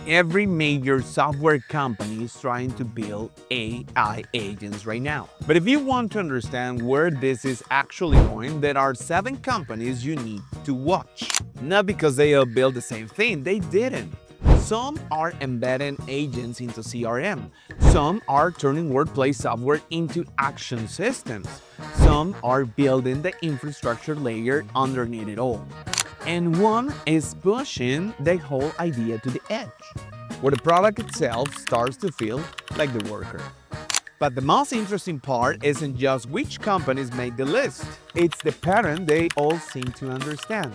Every major software company is trying to build AI agents right now. But if you want to understand where this is actually going, there are 7 companies you need to watch. Not because they all built the same thing, they didn't. Some are embedding agents into CRM. Some are turning workplace software into action systems. Some are building the infrastructure layer underneath it all. And one is pushing the whole idea to the edge, where the product itself starts to feel like the worker. But the most interesting part isn't just which companies made the list, it's the pattern they all seem to understand,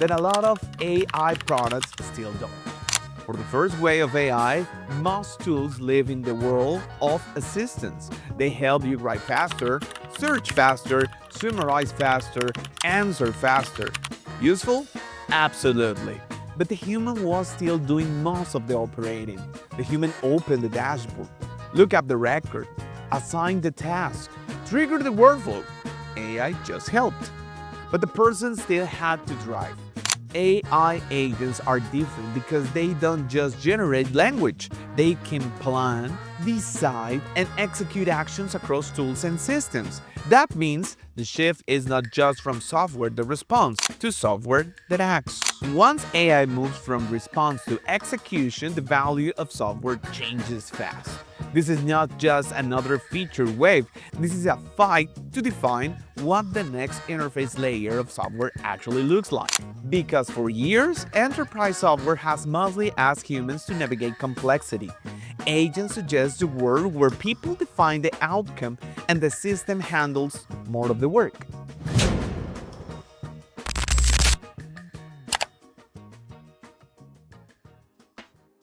that a lot of AI products still don't. For the first wave of AI, most tools live in the world of assistance. They help you write faster, search faster, summarize faster, answer faster. Useful? Absolutely. But the human was still doing most of the operating. The human opened the dashboard, looked up the record, assigned the task, triggered the workflow. AI just helped. But the person still had to drive. AI agents are different because they don't just generate language. They can plan, decide, and execute actions across tools and systems. That means the shift is not just from software that responds to software that acts. Once AI moves from response to execution, the value of software changes fast. This is not just another feature wave, this is a fight to define what the next interface layer of software actually looks like. Because for years, enterprise software has mostly asked humans to navigate complexity. Agents suggest a world where people define the outcome and the system handles more of the work.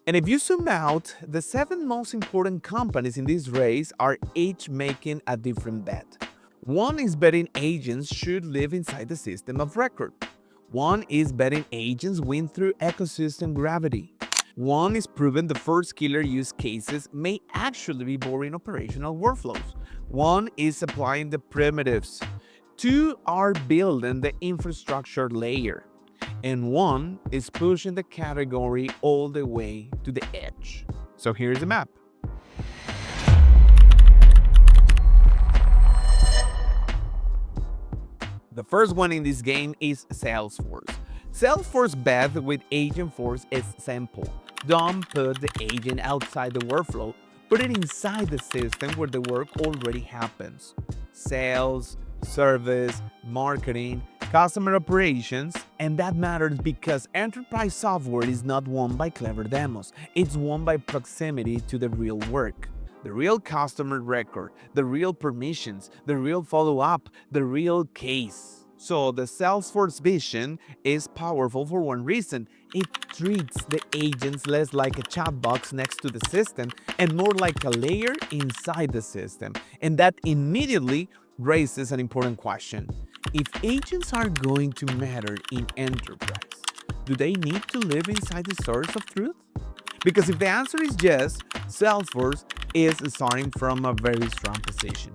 And if you zoom out, the 7 most important companies in this race are each making a different bet. One is betting agents should live inside the system of record. One is betting agents win through ecosystem gravity. One is proving the first killer use cases may actually be boring operational workflows. One is applying the primitives. Two are building the infrastructure layer. And one is pushing the category all the way to the edge. So here's the map. The first one in this game is Salesforce. Salesforce bet with Agentforce is simple. Don't put the agent outside the workflow, put it inside the system where the work already happens. Sales, service, marketing, customer operations, and that matters because enterprise software is not won by clever demos, it's won by proximity to the real work. The real customer record, the real permissions, the real follow-up, the real case. So the Salesforce vision is powerful for one reason. It treats the agents less like a chat box next to the system and more like a layer inside the system. And that immediately raises an important question. If agents are going to matter in enterprise, do they need to live inside the source of truth? Because if the answer is yes, Salesforce is starting from a very strong position.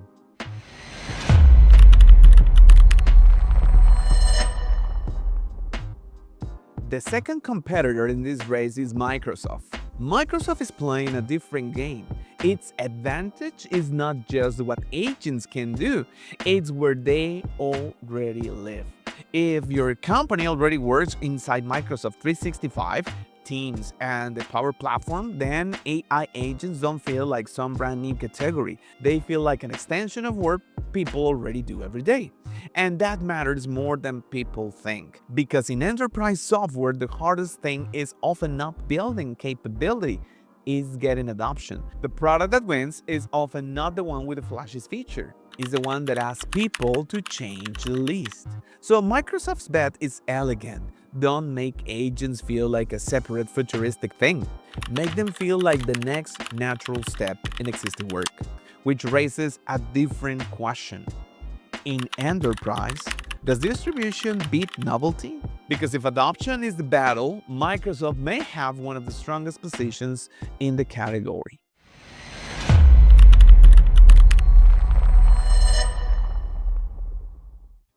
The second competitor in this race is Microsoft. Microsoft is playing a different game. Its advantage is not just what agents can do, it's where they already live. If your company already works inside Microsoft 365, Teams, and the Power Platform, then AI agents don't feel like some brand new category. They feel like an extension of work people already do every day. And that matters more than people think. Because in enterprise software, the hardest thing is often not building capability, is getting adoption. The product that wins is often not the one with the flashiest feature. It's the one that asks people to change the least. So Microsoft's bet is elegant. Don't make agents feel like a separate futuristic thing. Make them feel like the next natural step in existing work, which raises a different question. In enterprise, does distribution beat novelty? Because if adoption is the battle, Microsoft may have one of the strongest positions in the category.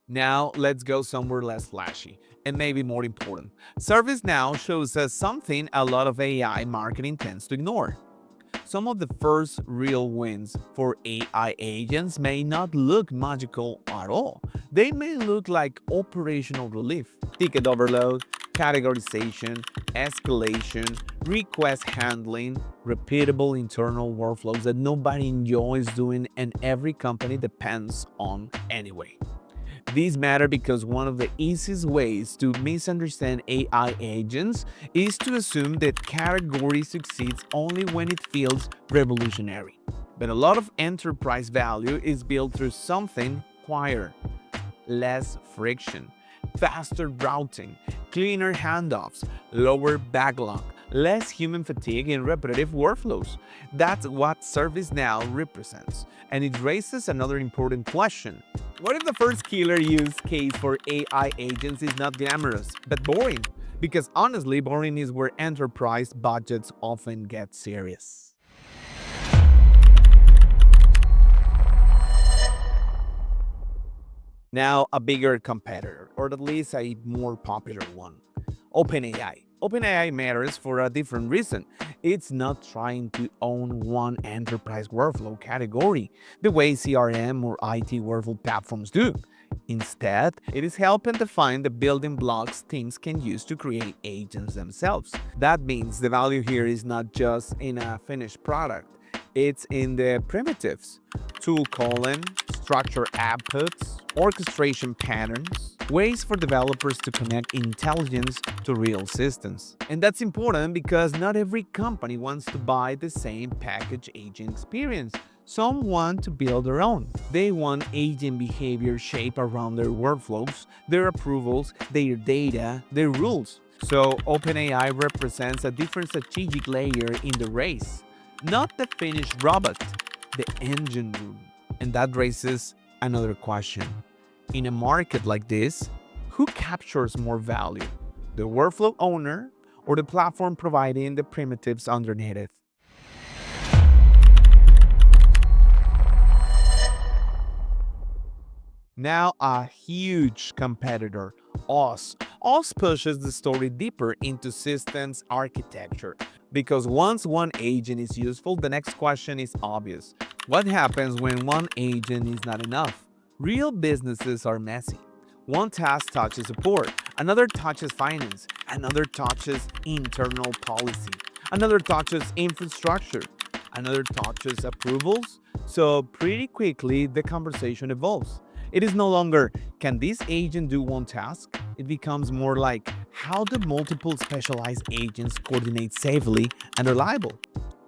Now, let's go somewhere less flashy and maybe more important. ServiceNow shows us something a lot of AI marketing tends to ignore. Some of the first real wins for AI agents may not look magical at all. They may look like operational relief, ticket overload, categorization, escalation, request handling, repeatable internal workflows that nobody enjoys doing and every company depends on anyway. These matter because one of the easiest ways to misunderstand AI agents is to assume that category succeeds only when it feels revolutionary. But a lot of enterprise value is built through something quieter, less friction, faster routing, cleaner handoffs, lower backlog, less human fatigue in repetitive workflows. That's what ServiceNow represents. And it raises another important question. What if the first killer use case for AI agents is not glamorous, but boring? Because honestly, boring is where enterprise budgets often get serious. Now, a bigger competitor, or at least a more popular one, OpenAI. OpenAI matters for a different reason. It's not trying to own one enterprise workflow category the way CRM or IT workflow platforms do. Instead, it is helping define the building blocks teams can use to create agents themselves. That means the value here is not just in a finished product, it's in the primitives, tool calling, structure outputs, orchestration patterns, ways for developers to connect intelligence to real systems. And that's important because not every company wants to buy the same package agent experience. Some want to build their own. They want agent behavior shaped around their workflows, their approvals, their data, their rules. So OpenAI represents a different strategic layer in the race, not the finished robot, the engine room. And that raises another question. In a market like this, who captures more value? The workflow owner or the platform providing the primitives underneath it? Now, a huge competitor, Oz. Oz pushes the story deeper into systems architecture because once one agent is useful, the next question is obvious. What happens when one agent is not enough? Real businesses are messy. One task touches support, another touches finance, another touches internal policy, another touches infrastructure, another touches approvals. So, pretty quickly, the conversation evolves. It is no longer, can this agent do one task? It becomes more like, how do multiple specialized agents coordinate safely and reliable?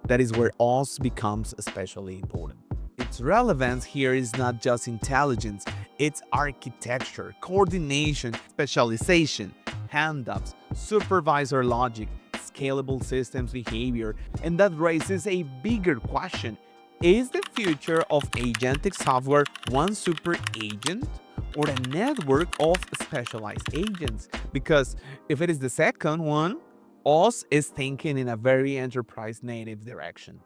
That is where OS becomes especially important. Its relevance here is not just intelligence, it's architecture, coordination, specialization, handoffs, supervisor logic, scalable systems behavior, and that raises a bigger question. Is the future of agentic software one super agent or a network of specialized agents? Because if it is the second one, OS is thinking in a very enterprise native direction.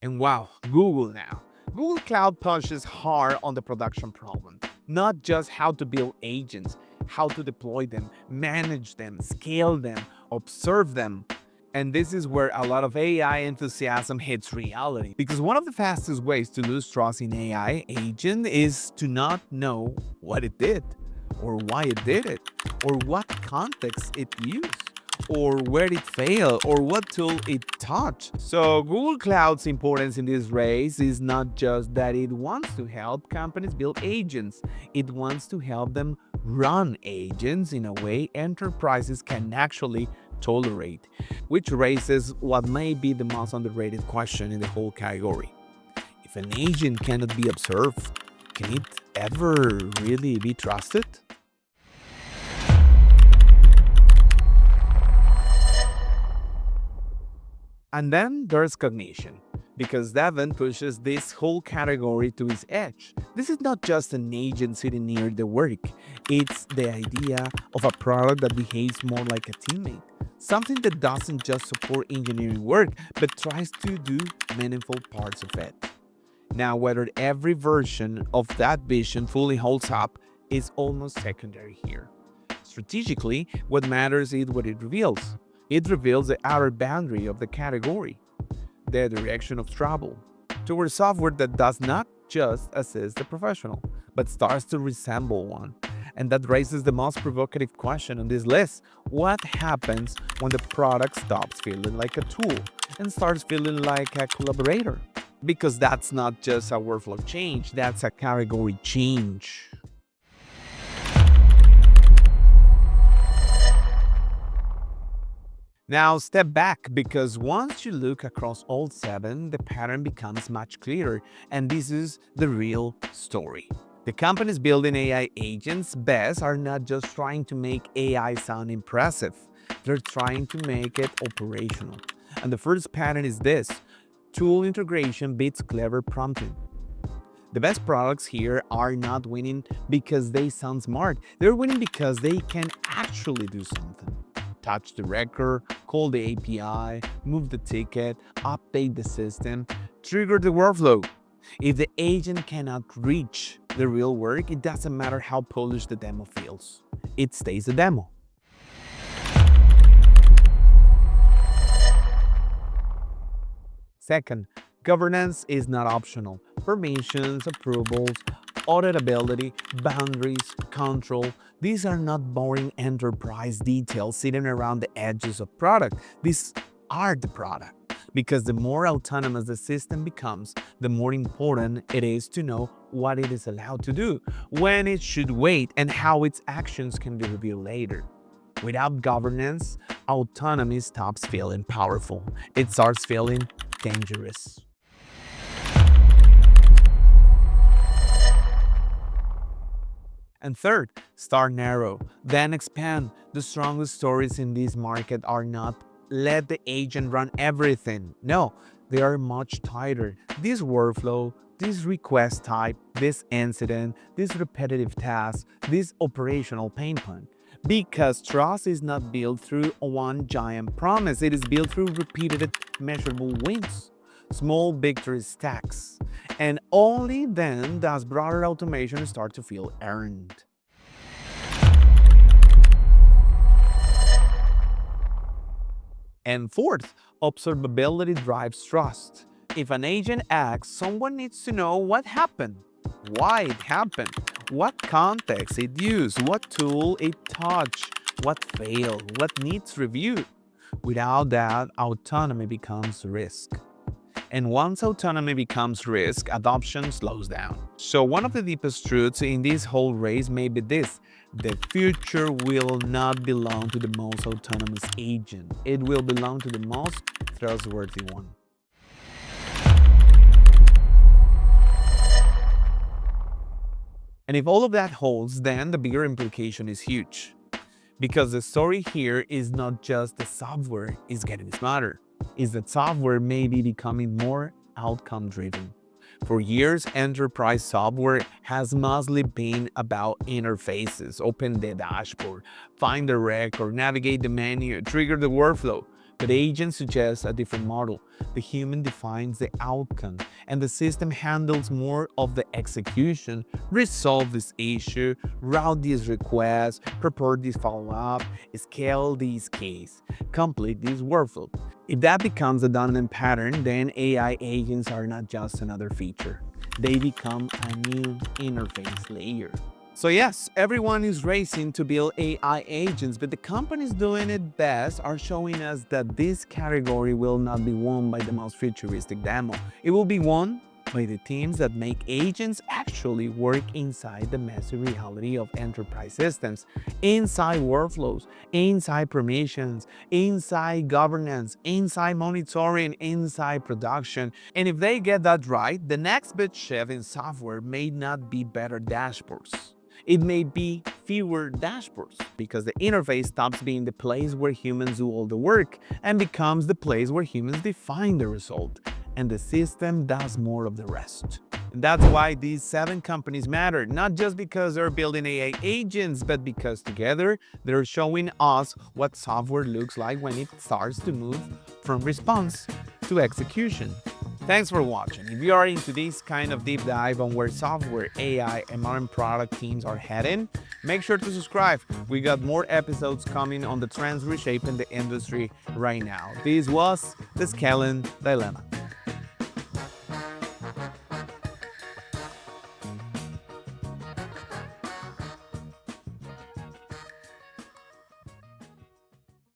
And wow, Google now. Google Cloud pushes hard on the production problem, not just how to build agents, how to deploy them, manage them, scale them, observe them. And this is where a lot of AI enthusiasm hits reality. Because one of the fastest ways to lose trust in AI agent is to not know what it did, or why it did it, or what context it used, or where it failed, or what tool it touched. So Google Cloud's importance in this race is not just that it wants to help companies build agents, it wants to help them run agents in a way enterprises can actually tolerate, which raises what may be the most underrated question in the whole category. If an agent cannot be observed, can it ever really be trusted? And then there's cognition. because Devon pushes this whole category to its edge. This is not just an agent sitting near the work, it's the idea of a product that behaves more like a teammate. Something that doesn't just support engineering work, but tries to do meaningful parts of it. Now, whether every version of that vision fully holds up is almost secondary here. Strategically, what matters is what it reveals. It reveals the outer boundary of the category, the direction of travel, towards software that does not just assist the professional, but starts to resemble one. And that raises the most provocative question on this list. What happens when the product stops feeling like a tool and starts feeling like a collaborator? Because that's not just a workflow change, that's a category change. Now step back, because once you look across all seven, the pattern becomes much clearer, and this is the real story. The companies building AI agents best are not just trying to make AI sound impressive, they're trying to make it operational. And the first pattern is this: tool integration beats clever prompting. The best products here are not winning because they sound smart, they're winning because they can actually do something. Touch the record, call the API, move the ticket, update the system, trigger the workflow. If the agent cannot reach the real work, it doesn't matter how polished the demo feels. It stays a demo. Second, governance is not optional. Permissions, approvals, auditability, boundaries, control, these are not boring enterprise details sitting around the edges of product. These are the product. Because the more autonomous the system becomes, the more important it is to know what it is allowed to do, when it should wait, and how its actions can be reviewed later. Without governance, autonomy stops feeling powerful. It starts feeling dangerous. And third, start narrow, then expand. The strongest stories in this market are not let the agent run everything. No, they are much tighter. This workflow, this request type, this incident, this repetitive task, this operational pain point. Because trust is not built through one giant promise, it is built through repeated measurable wins, small victory stacks. And only then does broader automation start to feel earned. And fourth, observability drives trust. If an agent acts, someone needs to know what happened, why it happened, what context it used, what tool it touched, what failed, what needs review. Without that, autonomy becomes risk. And once autonomy becomes risk, adoption slows down. So one of the deepest truths in this whole race may be this: the future will not belong to the most autonomous agent. It will belong to the most trustworthy one. And if all of that holds, then the bigger implication is huge. Because the story here is not just the software is getting smarter, is that software may be becoming more outcome-driven. For years, enterprise software has mostly been about interfaces: open the dashboard, find the record, navigate the menu, trigger the workflow. But agents suggest a different model. The human defines the outcome, and the system handles more of the execution: resolve this issue, route these requests, prepare this follow-up, scale this case, complete this workflow. If that becomes a dominant pattern, then AI agents are not just another feature. They become a new interface layer. So yes, everyone is racing to build AI agents, but the companies doing it best are showing us that this category will not be won by the most futuristic demo. It will be won by the teams that make agents actually work inside the messy reality of enterprise systems, inside workflows, inside permissions, inside governance, inside monitoring, inside production. And if they get that right, the next big shift in software may not be better dashboards. It may be fewer dashboards, because the interface stops being the place where humans do all the work and becomes the place where humans define the result. and the system does more of the rest. And that's why these 7 companies matter, not just because they're building AI agents, but because together they're showing us what software looks like when it starts to move from response to execution. Thanks for watching. If you are into this kind of deep dive on where software, AI, and modern product teams are heading, make sure to subscribe. We got more episodes coming on the trends reshaping the industry right now. This was the Scaling Dilemma.